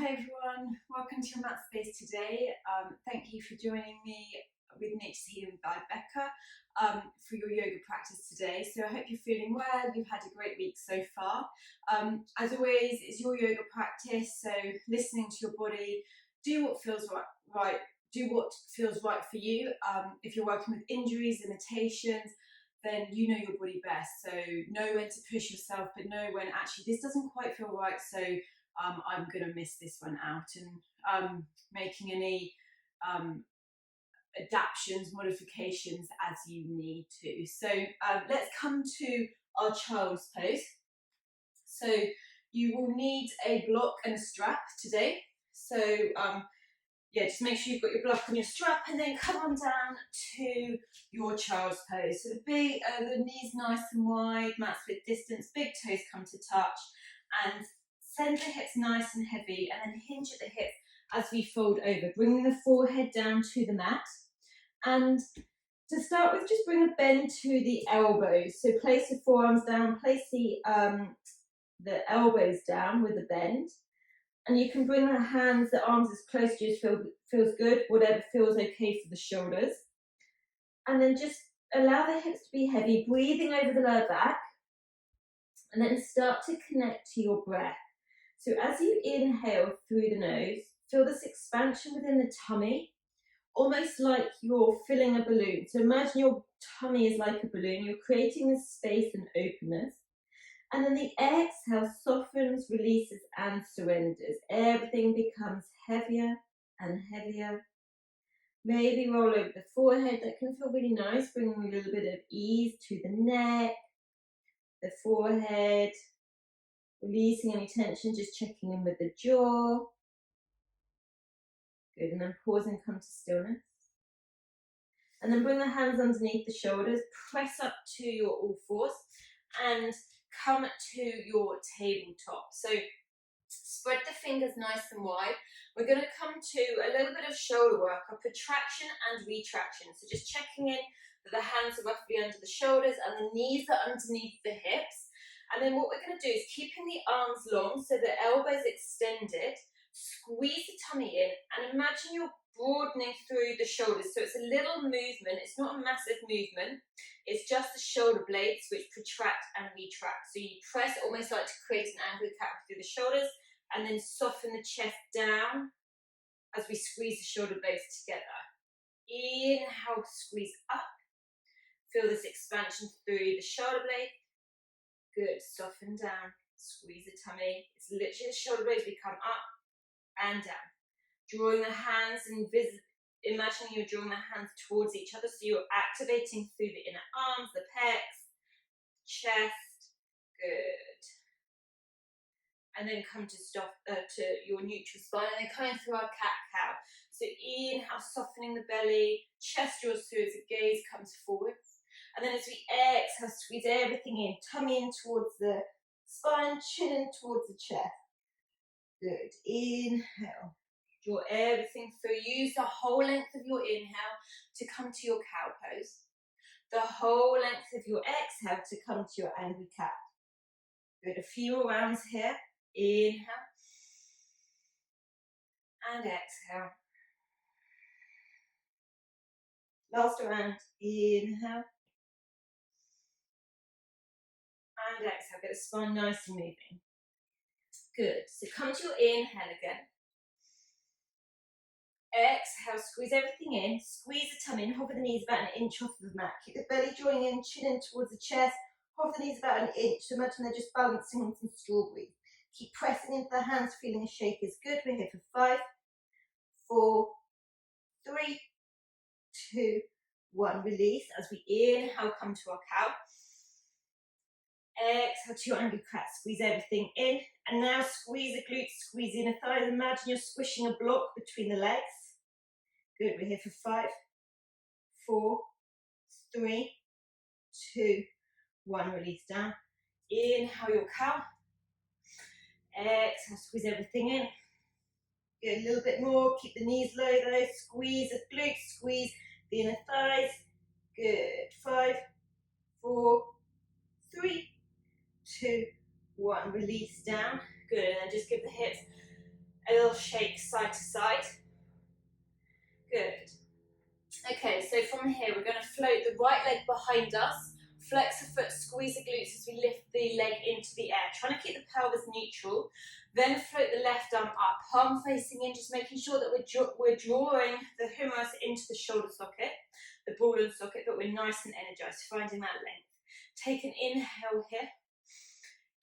Hi everyone, welcome to your mat space today. Thank you for joining me with Nature's Healing by Becca for your yoga practice today. So I hope you're feeling well, you've had a great week so far. As always, it's your yoga practice, so listening to your body, do what feels right, do what feels right for you. If you're working with injuries, limitations, then you know your body best. So know when to push yourself, but know when actually this doesn't quite feel right, so I'm going to miss this one out, and making any adaptations, modifications as you need to. So let's come to our child's pose. So you will need a block and a strap today. So yeah, just make sure you've got your block and your strap, and then come on down to your child's pose. So the knees nice and wide, mat split distance, big toes come to touch, and send the hips nice and heavy, and then hinge at the hips as we fold over, bringing the forehead down to the mat. And to start with, just bring a bend to the elbows. So place the forearms down, place the elbows down with a bend. And you can bring the hands, the arms as close to you as feels good, whatever feels okay for the shoulders. And then just allow the hips to be heavy, breathing over the lower back. And then start to connect to your breath. So as you inhale through the nose, feel this expansion within the tummy, almost like you're filling a balloon. So imagine your tummy is like a balloon. You're creating this space and openness. And then the exhale softens, releases, and surrenders. Everything becomes heavier and heavier. Maybe roll over the forehead. That can feel really nice, bringing a little bit of ease to the neck, the forehead, releasing any tension, just checking in with the jaw. Good, and then pause and come to stillness. And then bring the hands underneath the shoulders, press up to your all fours, and come to your tabletop. So spread the fingers nice and wide. We're going to come to a little bit of shoulder work, a protraction and retraction. So just checking in that the hands are roughly under the shoulders and the knees are underneath the hips. And then what we're going to do is keeping the arms long so the elbows extended, squeeze the tummy in, and imagine you're broadening through the shoulders. So it's a little movement, it's not a massive movement, it's just the shoulder blades which protract and retract. So you press almost like to create an angry cat through the shoulders, and then soften the chest down as we squeeze the shoulder blades together. Inhale, squeeze up. Feel this expansion through the shoulder blade. Good, soften down, squeeze the tummy. It's literally the shoulder blades become up and down. Drawing the hands and imagining you're drawing the hands towards each other, so you're activating through the inner arms, the pecs, chest. Good. And then come to to your neutral spine, and then coming through our cat-cow. So inhale, softening the belly, chest draws through as the gaze comes forwards. And then as we exhale, squeeze everything in, tummy in towards the spine, chin in towards the chest. Good. Inhale. Draw everything through. Use the whole length of your inhale to come to your cow pose. The whole length of your exhale to come to your angry cat. Good. A few rounds here. Inhale. And exhale. Last round. Inhale. And exhale. Get the spine nice and moving. Good. So come to your inhale again. Exhale, squeeze everything in, squeeze the tummy in, hover the knees about an inch off the mat. Keep the belly drawing in, chin in towards the chest, hover the knees about an inch. So imagine they're just balancing on some strawberries. Keep pressing into the hands, feeling a shake is good. We're here for 5, 4, 3, 2, 1. Release as we inhale, come to our cow. Exhale to your angry cat, squeeze everything in. And now squeeze the glutes, squeeze the inner thighs. Imagine you're squishing a block between the legs. Good, we're here for 5, 4, 3, 2, 1. Release down. Inhale your cow. Exhale, squeeze everything in. Good, a little bit more. Keep the knees low though. Squeeze the glutes, squeeze the inner thighs. Good. 5, 4, 3, 2, 1. Release down. Good, and then just give the hips A little shake side to side. Good. Okay, so from here we're going to float the right leg behind us, flex the foot, squeeze the glutes as we lift the leg into the air, trying to keep the pelvis neutral, then float the left arm up, palm facing in, just making sure that we're drawing the humerus into the shoulder socket, the ball and socket, but we're nice and energized, finding that length. Take an inhale here.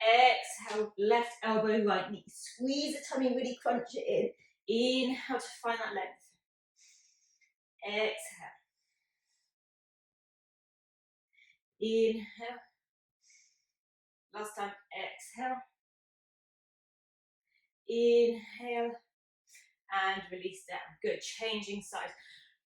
Exhale, left elbow, right knee. Squeeze the tummy, really crunch it in. Inhale to find that length. Exhale. Inhale. Last time, exhale. Inhale. And release down. Good, changing side.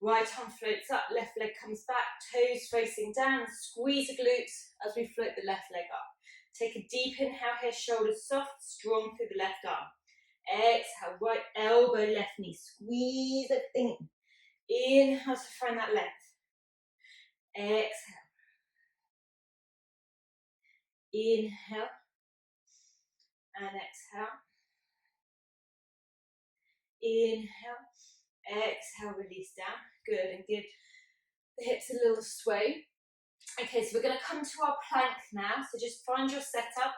Right arm floats up, left leg comes back, toes facing down. Squeeze the glutes as we float the left leg up. Take a deep inhale here, shoulders soft, strong through the left arm. Exhale, right elbow, left knee. Squeeze everything. Inhale to find that length. Exhale. Inhale. And exhale. Inhale. Exhale, release down. Good, and give the hips a little sway. Okay, so we're going to come to our plank now. So just find your setup.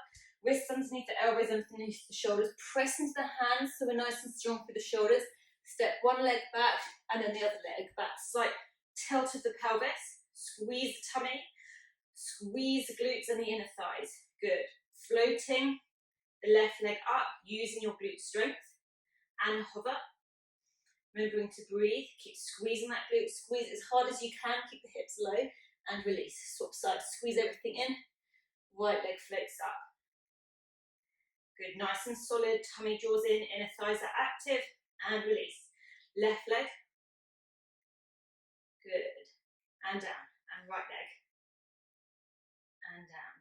Wrists underneath the elbows, underneath the shoulders. Press into the hands so we're nice and strong through the shoulders. Step one leg back and then the other leg back. Slight tilt of the pelvis. Squeeze the tummy. Squeeze the glutes and the inner thighs. Good. Floating the left leg up, using your glute strength. And hover. Remembering to breathe. Keep squeezing that glute. Squeeze as hard as you can. Keep the hips low. And release. Swap sides. Squeeze everything in. Right leg floats up. Good. Nice and solid. Tummy draws in. Inner thighs are active. And release. Left leg. Good. And down. And right leg. And down.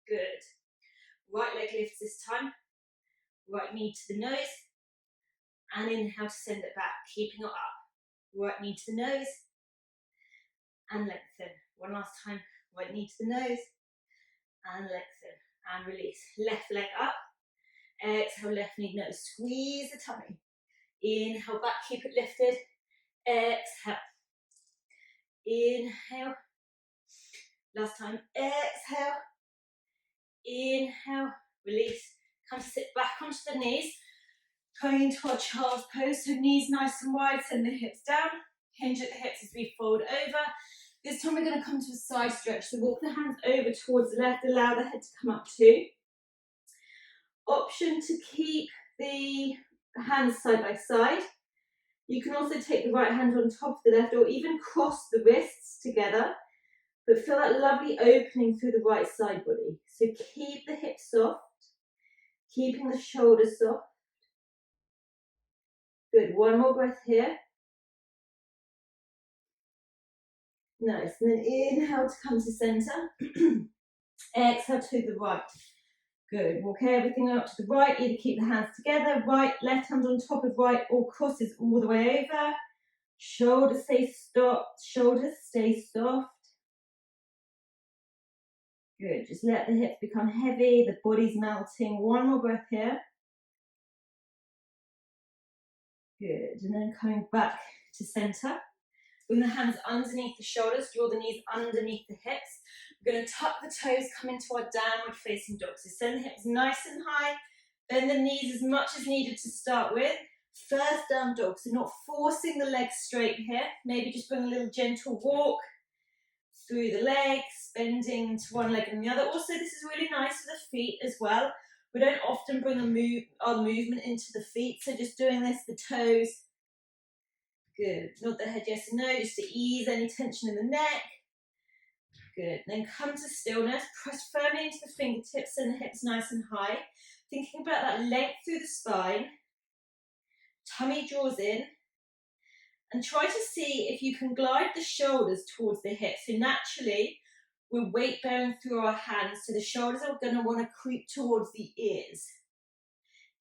Good. Right leg lifts this time. Right knee to the nose. And inhale to send it back. Keeping it up. Right knee to the nose. And lengthen. One last time. Right knee to the nose. And lengthen. And release. Left leg up. Exhale, left knee, nose. Squeeze the tummy. Inhale back, keep it lifted. Exhale. Inhale. Last time. Exhale. Inhale. Release. Come sit back onto the knees. Going into our child's pose. So knees nice and wide. Send the hips down. Hinge at the hips as we fold over. This time we're going to come to a side stretch. So walk the hands over towards the left. Allow the head to come up too. Option to keep the hands side by side. You can also take the right hand on top of the left or even cross the wrists together, but feel that lovely opening through the right side body. So keep the hips soft, keeping the shoulders soft. Good, one more breath here. Nice, and then inhale to come to center. Exhale to the right. Good, walk everything up to the right, either keep the hands together, right, left hand on top of right, or crosses all the way over. Shoulders stay soft. Good, just let the hips become heavy, the body's melting. One more breath here. Good, and then coming back to center. Bring the hands underneath the shoulders, draw the knees underneath the hips. We're going to tuck the toes, come into our downward facing dog. So send the hips nice and high, bend the knees as much as needed to start with. First down dog, so not forcing the legs straight here. Maybe just bring a little gentle walk through the legs, bending to one leg and the other. Also, this is really nice for the feet as well. We don't often bring our movement into the feet, so just doing this, the toes. Good. Nod the head yes and no, just to ease any tension in the neck. Good. Then come to stillness. Press firmly into the fingertips and the hips nice and high. Thinking about that length through the spine. Tummy draws in. And try to see if you can glide the shoulders towards the hips. So naturally, we're weight bearing through our hands, so the shoulders are going to want to creep towards the ears.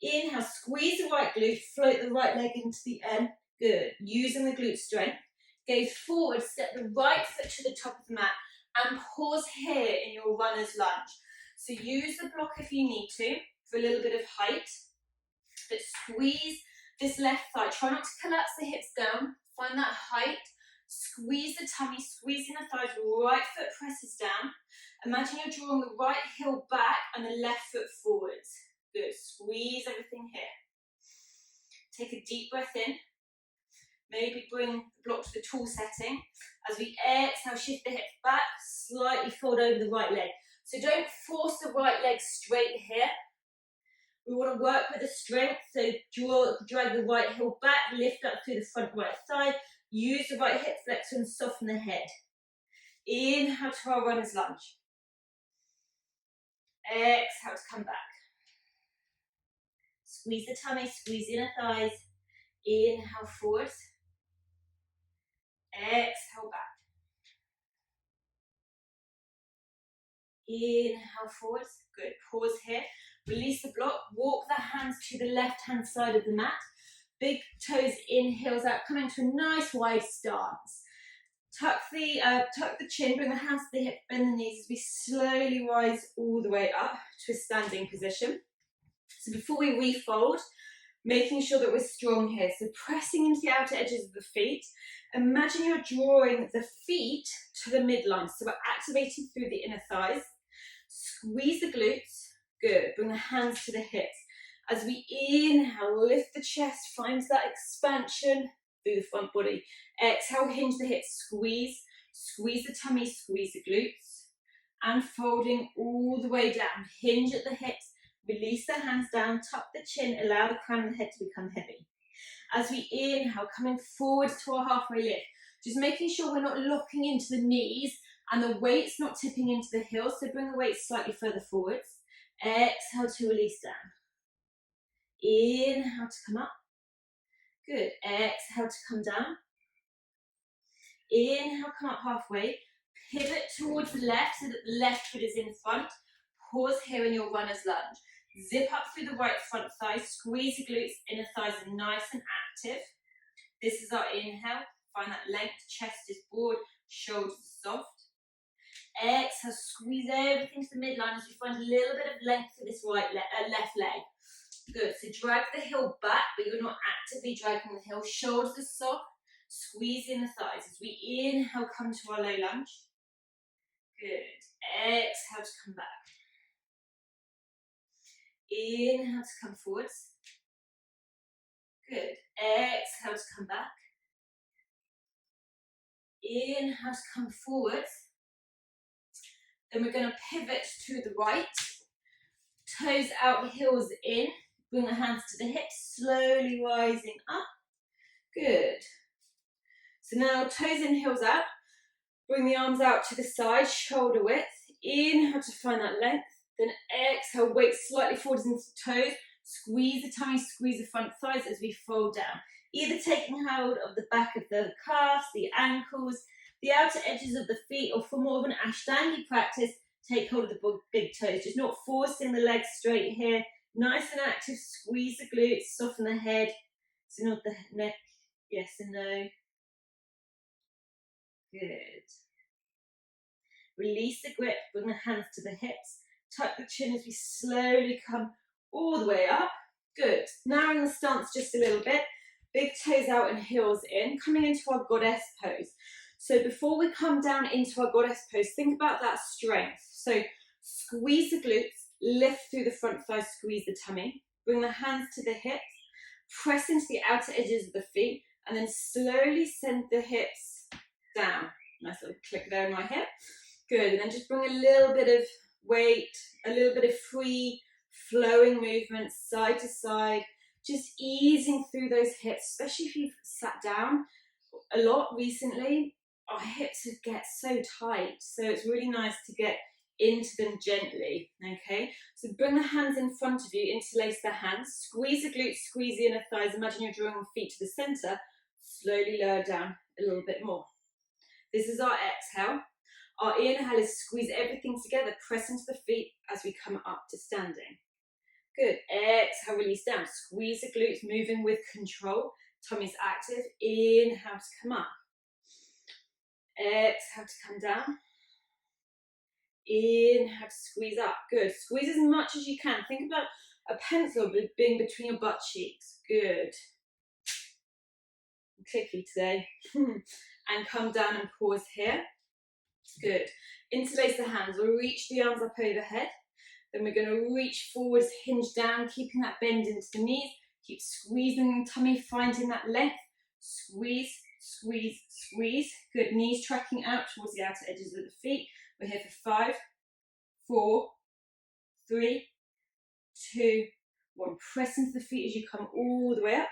Inhale, squeeze the right glute, float the right leg into the end. Good. Using the glute strength. Gaze forward, step the right foot to the top of the mat, and pause here in your runner's lunge. So use the block if you need to, for a little bit of height. but squeeze this left thigh. Try not to collapse the hips down. Find that height. Squeeze the tummy, squeezing the thighs. Right foot presses down. Imagine you're drawing the right heel back and the left foot forwards. Good. Squeeze everything here. Take a deep breath in. Maybe bring the block to the tall setting. As we exhale, shift the hips back, slightly fold over the right leg. So don't force the right leg straight here. We want to work with the strength, so drag the right heel back, lift up through the front right thigh, use the right hip flexor and soften the head. Inhale to our runner's lunge. Exhale to come back. Squeeze the tummy, squeeze the inner thighs. Inhale forward. Exhale back. Inhale forward. Good. Pause here. Release the block. Walk the hands to the left-hand side of the mat. Big toes in, heels out. Come into a nice wide stance. Tuck the chin, bring the hands to the hip, bend the knees as we slowly rise all the way up to a standing position. So before we refold, making sure that we're strong here. So pressing into the outer edges of the feet. Imagine you're drawing the feet to the midline. So we're activating through the inner thighs. Squeeze the glutes. Good. Bring the hands to the hips. As we inhale, lift the chest, find that expansion through the front body. Exhale, hinge the hips, squeeze. Squeeze the tummy, squeeze the glutes. And folding all the way down. Hinge at the hips. Release the hands down, tuck the chin, allow the crown of the head to become heavy. As we inhale, coming forward to our halfway lift, just making sure we're not locking into the knees and the weight's not tipping into the heels, so bring the weight slightly further forwards. Exhale to release down. Inhale to come up. Good. Exhale to come down. Inhale, come up halfway. Pivot towards the left so that the left foot is in front. Pause here in your runner's lunge. Zip up through the right front thigh, squeeze the glutes, inner thighs are nice and active. This is our inhale. Find that length, chest is broad, shoulders are soft. Exhale, squeeze everything to the midline as you find a little bit of length to this left leg. Good, so drag the heel back, but you're not actively dragging the heel. Shoulders are soft, squeeze in the thighs. As we inhale, come to our low lunge. Good, exhale to come back. Inhale to come forwards. Good. Exhale to come back. Inhale to come forwards. Then we're going to pivot to the right. Toes out, heels in. Bring the hands to the hips, slowly rising up. Good. So now toes in, heels out. Bring the arms out to the side, shoulder width. Inhale to find that length. Then exhale, weight slightly forwards into the toes. Squeeze the tummy, squeeze the front thighs as we fold down. Either taking hold of the back of the calves, the ankles, the outer edges of the feet, or for more of an Ashtanga practice, take hold of the big toes. Just not forcing the legs straight here. Nice and active, squeeze the glutes, soften the head. So nod the neck, yes and no. Good. Release the grip, bring the hands to the hips. Tuck the chin as we slowly come all the way up. Good. Narrowing the stance just a little bit. Big toes out and heels in. Coming into our goddess pose. So before we come down into our goddess pose, think about that strength. So squeeze the glutes, lift through the front thighs, squeeze the tummy. Bring the hands to the hips. Press into the outer edges of the feet. And then slowly send the hips down. Nice little click there in my hip. Good. And then just bring a little bit of weight, a little bit of free flowing movement side to side, just easing through those hips, especially if you've sat down a lot recently. Our hips get so tight, so it's really nice to get into them gently. Okay, so bring the hands in front of you, interlace the hands, squeeze the glutes, squeeze the inner thighs. Imagine you're drawing the feet to the center. Slowly lower down a little bit more. This is our exhale. Our inhale is squeeze everything together, press into the feet as we come up to standing. Good. Exhale, release down. Squeeze the glutes, moving with control. Tummy's active. Inhale to come up. Exhale to come down. Inhale to squeeze up. Good. Squeeze as much as you can. Think about a pencil being between your butt cheeks. Good. I'm clicky today. And come down and pause here. Good. Interlace the hands. We'll reach the arms up overhead. Then we're going to reach forwards, hinge down, keeping that bend into the knees. Keep squeezing the tummy, finding that length. Squeeze, squeeze, squeeze. Good. Knees tracking out towards the outer edges of the feet. We're here for 5, 4, 3, 2, 1. Press into the feet as you come all the way up.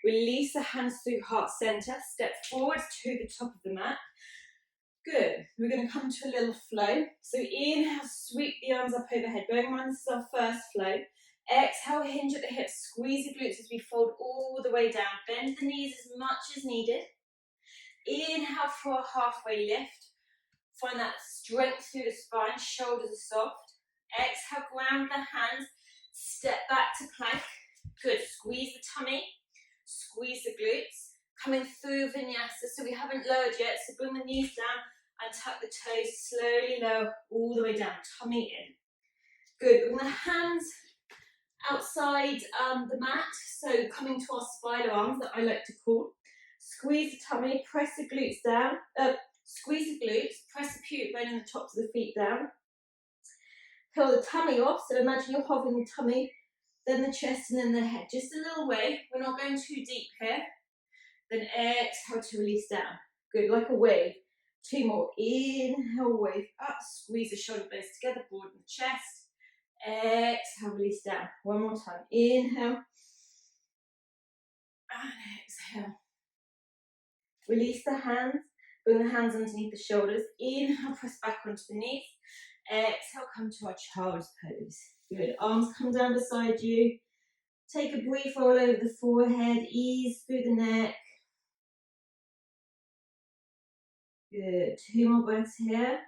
Release the hands through heart center. Step forwards to the top of the mat. Good. We're going to come to a little flow. So inhale, sweep the arms up overhead. Bearing in mind this is our first flow. Exhale, hinge at the hips. Squeeze the glutes as we fold all the way down. Bend the knees as much as needed. Inhale for a halfway lift. Find that strength through the spine. Shoulders are soft. Exhale, ground the hands. Step back to plank. Good. Squeeze the tummy. Squeeze the glutes. Coming through vinyasa. So we haven't lowered yet. So bring the knees down and tuck the toes. Slowly lower all the way down. Tummy in. Good. Bring the hands outside the mat. So coming to our spider arms that I like to call. Squeeze the tummy. Press the glutes down. Squeeze the glutes. Press the pubic bone and the tops of the feet down. Pull the tummy off. So imagine you're hovering the tummy, then the chest, and then the head. Just a little way. We're not going too deep here. Then exhale to release down. Good, like a wave. 2 more. Inhale, wave up. Squeeze the shoulder blades together, broaden the chest. Exhale, release down. 1 more time. Inhale. And exhale. Release the hands. Bring the hands underneath the shoulders. Inhale, press back onto the knees. Exhale, come to our child's pose. Good. Arms come down beside you. Take a brief roll over the forehead. Ease through the neck. Good. 2 more breaths here.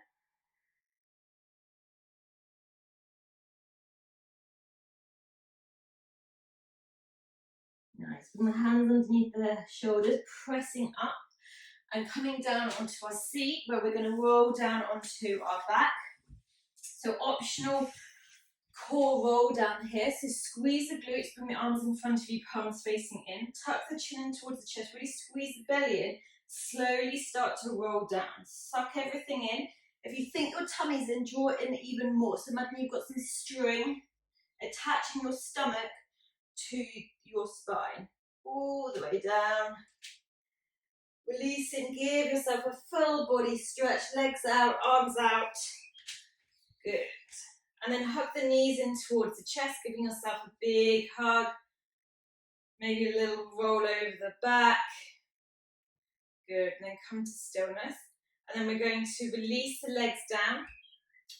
Nice. Bring the hands underneath the shoulders, pressing up and coming down onto our seat where we're going to roll down onto our back. So optional core roll down here. So squeeze the glutes, bring the arms in front of you, palms facing in. Tuck the chin in towards the chest, really squeeze the belly in. Slowly start to roll down. Suck everything in. If you think your tummy's in, draw it in even more. So imagine you've got some string attaching your stomach to your spine. All the way down. Releasing, give yourself a full body stretch. Legs out, arms out. Good. And then hug the knees in towards the chest, giving yourself a big hug. Maybe a little roll over the back. Good. And then come to stillness. And then we're going to release the legs down.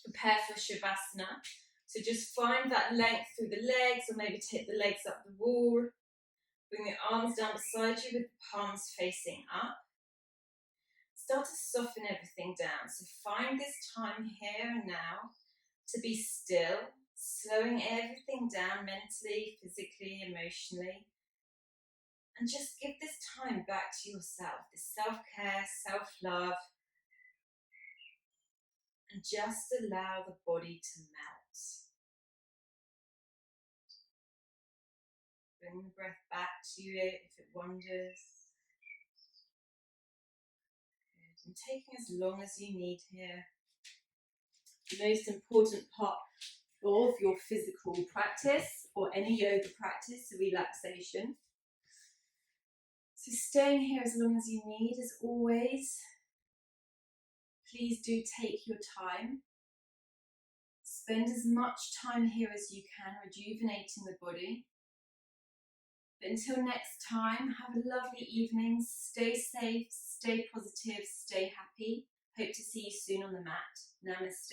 Prepare for Shavasana. So just find that length through the legs, or maybe take the legs up the wall. Bring the arms down beside you with the palms facing up. Start to soften everything down. So find this time here and now to be still, slowing everything down mentally, physically, emotionally. And just give this time back to yourself, this self-care, self-love. And just allow the body to melt. Bring the breath back to it if it wanders. Good. And taking as long as you need here. The most important part of your physical practice or any yoga practice, relaxation. So staying here as long as you need, as always. Please do take your time. Spend as much time here as you can, rejuvenating the body. But until next time, have a lovely evening. Stay safe, stay positive, stay happy. Hope to see you soon on the mat. Namaste.